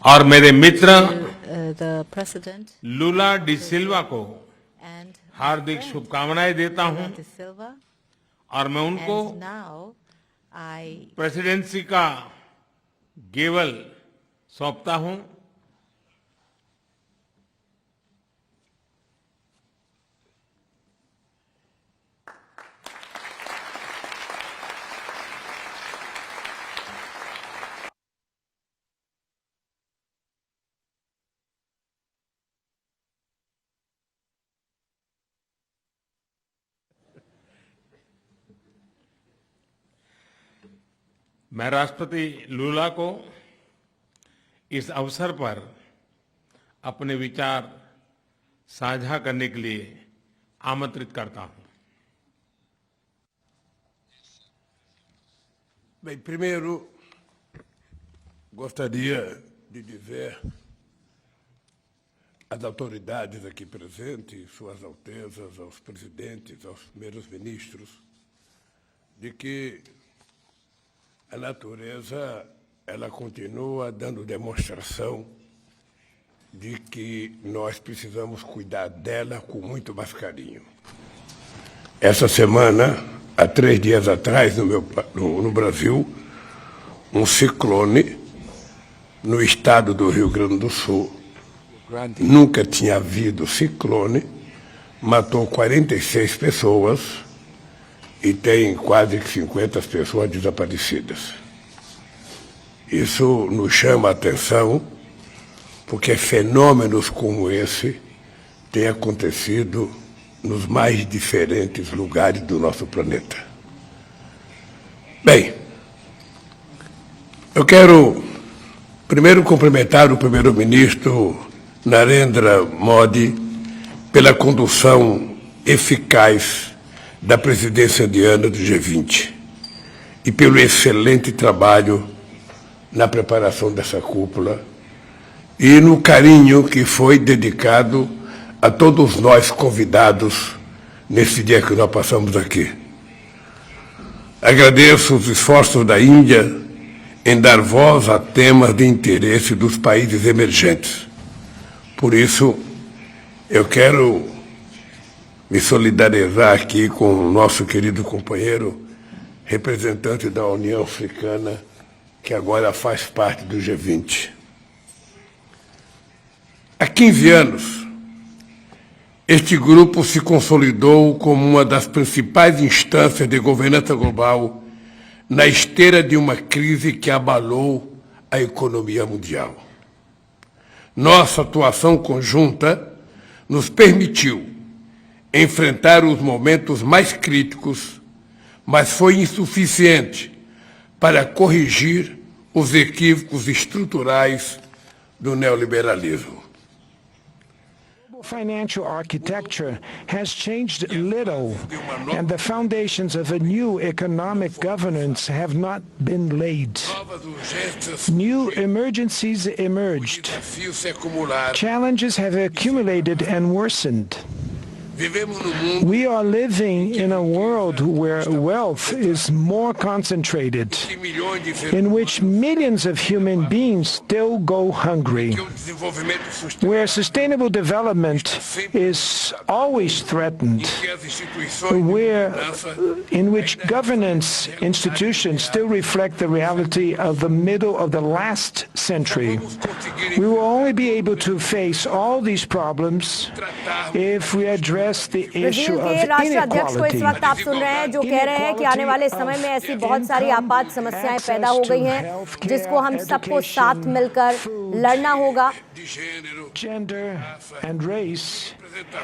और मेरे मित्र the President Lula da सिल्वा को and हार्दिक शुभकामनाएं देता हूं Lula Silva. और मैं उनको And now I प्रेसिडेंसी का गेवल सौंपता हूं। मैं राष्ट्रपति लूला को इस अवसर पर अपने विचार साझा करने के लिए आमंत्रित करता हूं। Bem, primeiro, gostaria de dizer às autoridades aqui presentes, suas altezas, aos presidentes, aos primeiros ministros, de que a natureza, ela continua dando demonstração de que nós precisamos cuidar dela com muito mais carinho. Essa semana, há 3 dias atrás, no Brasil, um ciclone no estado do Rio Grande do Sul. Nunca tinha havido ciclone, matou 46 pessoas e tem quase 50 pessoas desaparecidas. Isso nos chama a atenção, porque fenômenos como esse têm acontecido nos mais diferentes lugares do nosso planeta. Bem, eu quero primeiro cumprimentar o primeiro-ministro Narendra Modi pela condução eficaz da presidência indiana do G-20 e pelo excelente trabalho na preparação dessa cúpula e no carinho que foi dedicado a todos nós convidados nesse dia que nós passamos aqui. Agradeço os esforços da Índia em dar voz a temas de interesse dos países emergentes. Por isso, eu quero me solidarizar aqui com o nosso querido companheiro, representante da União Africana, que agora faz parte do G20. Há 15 anos, este grupo se consolidou como uma das principais instâncias de governança global na esteira de uma crise que abalou a economia mundial. Nossa atuação conjunta nos permitiu enfrentar os momentos mais críticos, mas foi insuficiente para corrigir os equívocos estruturais do neoliberalismo. Financial architecture has changed little, and the foundations of a new economic governance have not been laid. New emergencies emerged. Challenges have accumulated and worsened. We are living in a world where wealth is more concentrated, in which millions of human beings still go hungry, where sustainable development is always threatened, in which governance institutions still reflect the reality of the middle of the last century. We will only be able to face all these problems if we address Brazil के राष्ट्रीय अध्यक्ष को इस वक्त आप सुन रहे हैं जो कह रहे हैं कि आने वाले समय में ऐसी बहुत सारी आपात समस्याएं पैदा हो गई हैं जिसको हम सबको साथ मिलकर लड़ना होगा। Gender and race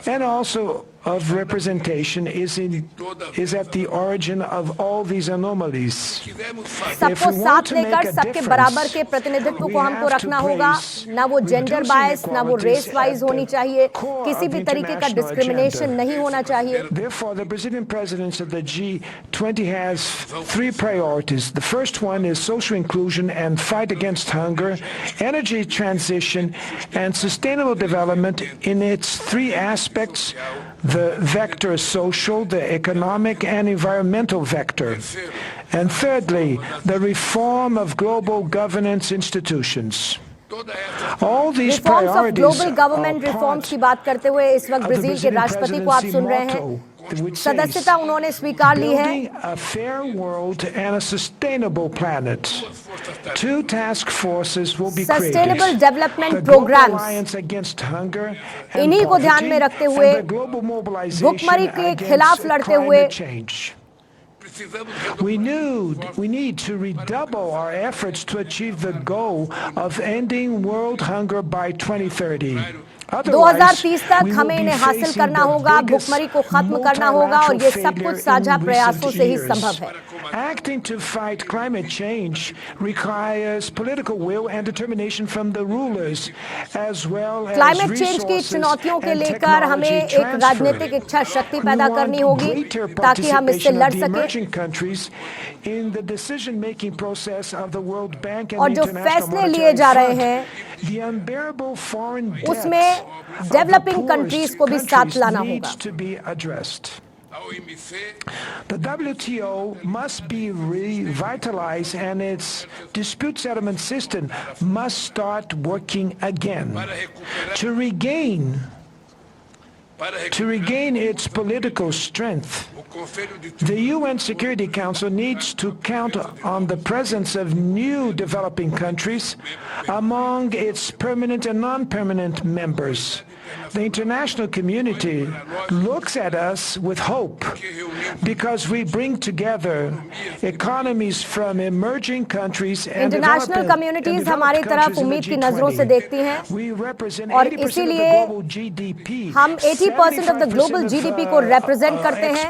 and also of representation is at the origin of all these anomalies. सबको साथ लेकर सबके बराबर के प्रतिनिधित्व को हमको रखना होगा। ना वो जेंडर बायस, ना वो रेस वाइज होनी चाहिए, किसी भी तरीके का डिस्क्रिमिनेशन नहीं होना चाहिए। Therefore, the Brazilian presidency of the G-20 has 3 priorities. The first one is social inclusion and fight against hunger, energy transition, and sustainable development in its 3 aspects: the vector social, the economic, and environmental vector. And thirdly, the reform of global governance institutions. All these reforms of priorities global are government reforms part की बात करते हुए इस वक्त of the Brazil के Brazilian राष्ट्रपति को आप presidency सुन रहे हैं। motto, which सदस्यता says, उन्होंने स्वीकार ली है। building a fair world and a sustainable planet. Two task forces will be created. Sustainable Development The Global Programs. Alliance Against Hunger and इन्हीं को ध्यान Poverty में रखते हुए and the Global Mobilization भुखमरी के Against खिलाफ लड़ते हुए Climate Change. We need to redouble our efforts to achieve the goal of ending world hunger by 2030. 2030 तक हमें इन्हें हासिल करना होगा, भुखमरी को खत्म करना होगा और ये सब कुछ साझा प्रयासों से ही संभव है। Acting to fight climate change requires political will and determination from the rulers, as well as climate change की चुनौतियों के लेकर हमें एक राजनीतिक इच्छा शक्ति पैदा करनी होगी ताकि हम इससे लड़ सकें। in the decision-making process of the World Bank and और जो International फैसले लिए Monetary जा रहे Fund, हैं the unbearable foreign debt उसमें of the developing poorest countries को भी साथ countries लाना needs होगा। to be addressed. The WTO must be revitalized and its dispute settlement system must start working again to regain its political strength. The UN Security Council needs to count on the presence of new developing countries among its permanent and non-permanent members. The international community looks at us with hope because we bring together economies from emerging countries and international communities हमारी तरफ उम्मीद की नजरों से देखती हैं और इसीलिए हम 80% ऑफ द ग्लोबल जीडीपी को रिप्रेजेंट करते हैं।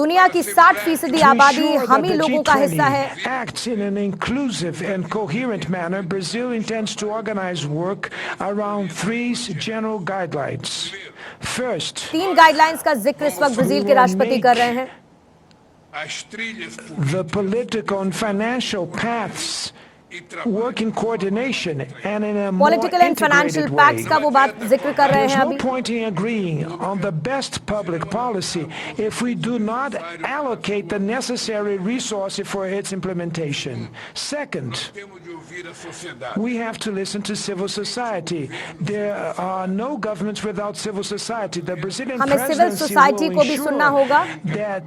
दुनिया की 60% आबादी हम ही लोगों का हिस्सा है। Acts in an inclusive and coherent manner, Brazil intends to organize work around three general guidelines. First, 3 guidelines का जिक्र इस वक्त ब्राजील के राष्ट्रपति कर रहे हैं। the political and financial paths work in coordination and in a more political and financial integrated pacts way. का वो बात जिक्र कर रहे There's हैं no अभी। point in agreeing on the best public policy if we do not allocate the necessary resources for its implementation. Second, we have to listen to civil society. There are no governments without civil society. The Brazilian हमें civil presidency society will को भी सुनना होगा। ensure that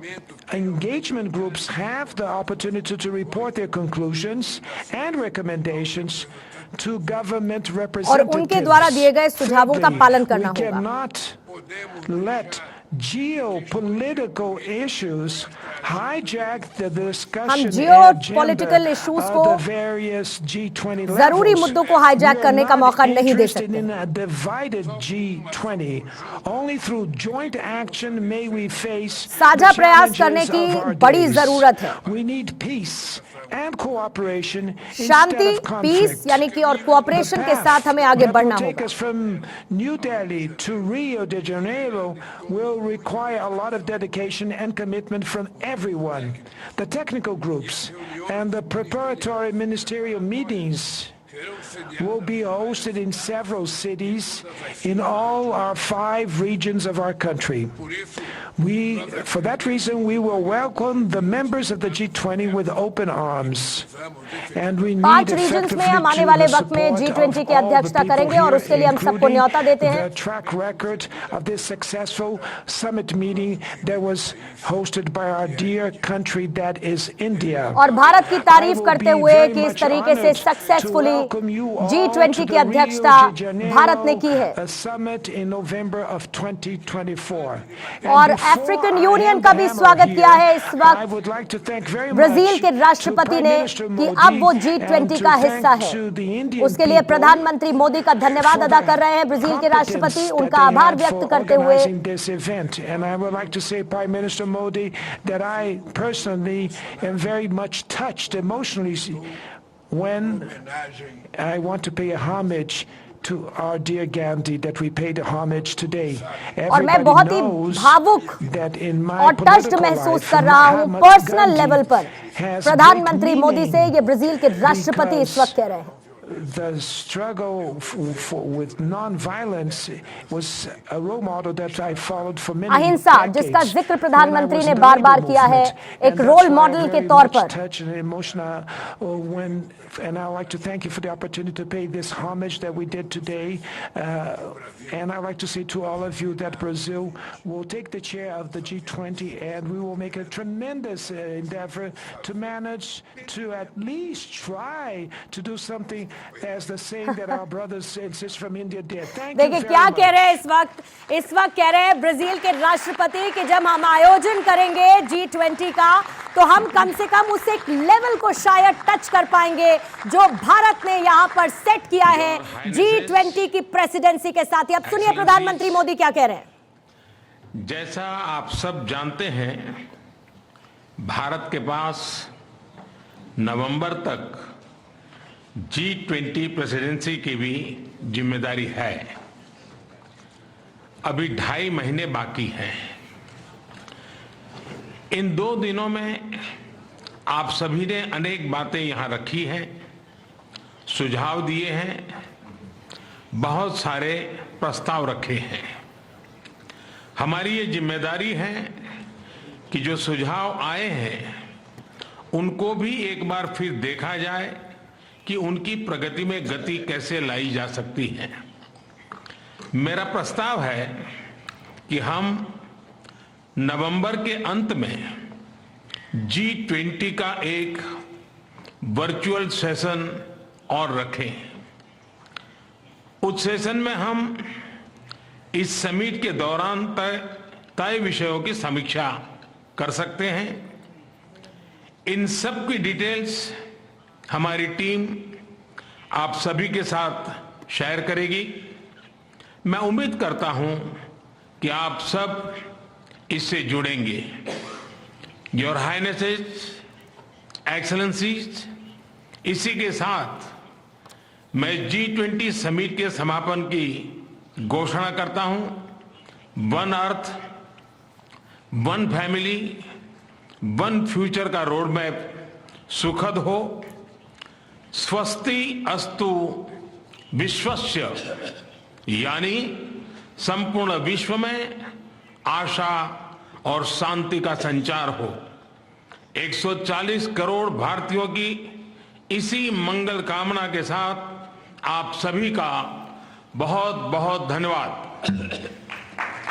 engagement groups have the opportunity to report their conclusions and recommendations to government और representatives. उनके द्वारा दिए गए सुझावों का पालन करना We होगा। cannot let geopolitical issues hijack the discussion हम agenda geopolitical issues of को the various G20 जरूरी levels. मुद्दों को hijack We are करने का not मौका नहीं दे interested सकते। in a divided G20. Only through joint action may we face साझा the प्रयास करने challenges की of our बड़ी days. जरूरत है। We need peace and cooperation शांति, instead of conflict. पीस यानी कि और कोऑपरेशन के साथ हमें आगे बढ़ना That will take होगा। us from New Delhi to Rio de Janeiro will require a lot of dedication and commitment from everyone. The technical groups and the preparatory ministerial meetings will be hosted in several cities in all our 5 regions of our country. For that reason, we will welcome the members of the G20 with open arms. And we need 5 regions में हम आने वाले वक्त में G20 की अध्यक्षता करेंगे और उसके लिए हम सबको न्योता देते हैं। The track record of this successful summit meeting that was hosted by our dear country that is India. और भारत की तारीफ करते हुए कि इस तरीके से सक्सेसफुली G20 की अध्यक्षता भारत ने की है। A summit in November of 2024. और अफ्रीकन यूनियन का भी स्वागत किया है इस वक्त ब्राजील के राष्ट्रपति ने कि अब वो G20 का हिस्सा है। उसके लिए प्रधानमंत्री मोदी का धन्यवाद अदा कर रहे हैं ब्राजील के राष्ट्रपति, उनका आभार व्यक्त करते हुए। And I would like to say, Prime Minister Modi, that I personally am very much touched emotionally when I want to pay a homage to our dear Gandhi, that we paid homage today. और मैं बहुत ही भावुक और touched महसूस कर रहा हूँ personal level पर प्रधानमंत्री मोदी से, ये ब्राजील के राष्ट्रपति इस वक्त कह रहे हैं। the struggle with non-violence was a role model that I folled for many अहिंसा, decades. जिसका जिक्र when I प्रधानमंत्री was ने in the बार-बार labor किया है, movement. एक And that's role why model I'm के very तौर much पर। touched and emotional and I'd like to thank you for the opportunity to pay this homage that we did today. And I'd like to say to all of you that Brazil will take the chair of the G20 and we will make a tremendous endeavor to manage to at least try to do something as the saying that our brothers and sisters from India did. Thank you देखिए very क्या much. कह रहे हैं इस वक्त कह रहे हैं ब्राजील के राष्ट्रपति कि जब हम आयोजन करेंगे G20 का तो हम कम से कम उस एक लेवल को शायद टच कर पाएंगे जो भारत ने यहां पर सेट किया है G20 की प्रेसिडेंसी के साथ। अब सुनिए प्रधानमंत्री मोदी क्या कह रहे हैं। जैसा आप सब जानते हैं, भारत के पास नवंबर तक G20 प्रेसिडेंसी की भी जिम्मेदारी है। अभी 2.5 महीने बाकी हैं। इन 2 दिनों में आप सभी ने अनेक बातें यहां रखी हैं, सुझाव दिए हैं, बहुत सारे प्रस्ताव रखे हैं। हमारी ये जिम्मेदारी है कि जो सुझाव आए हैं उनको भी एक बार फिर देखा जाए कि उनकी प्रगति में गति कैसे लाई जा सकती है। मेरा प्रस्ताव है कि हम नवंबर के अंत में G20 का एक वर्चुअल सेशन और रखें। उस सेशन में हम इस समिट के दौरान तय विषयों की समीक्षा कर सकते हैं। इन सब की डिटेल्स हमारी टीम आप सभी के साथ शेयर करेगी। मैं उम्मीद करता हूं कि आप सब इससे जुड़ेंगे। योर हाइनेसेस, एक्सेलेंसीज, इसी के साथ मैं G20 समिट के समापन की घोषणा करता हूं। One earth, one family, one future का रोड मैप सुखद हो। स्वस्ति अस्तु विश्वस्य, यानी संपूर्ण विश्व में आशा और शांति का संचार हो। 140 करोड़ भारतीयों की इसी मंगल कामना के साथ आप सभी का बहुत बहुत धन्यवाद।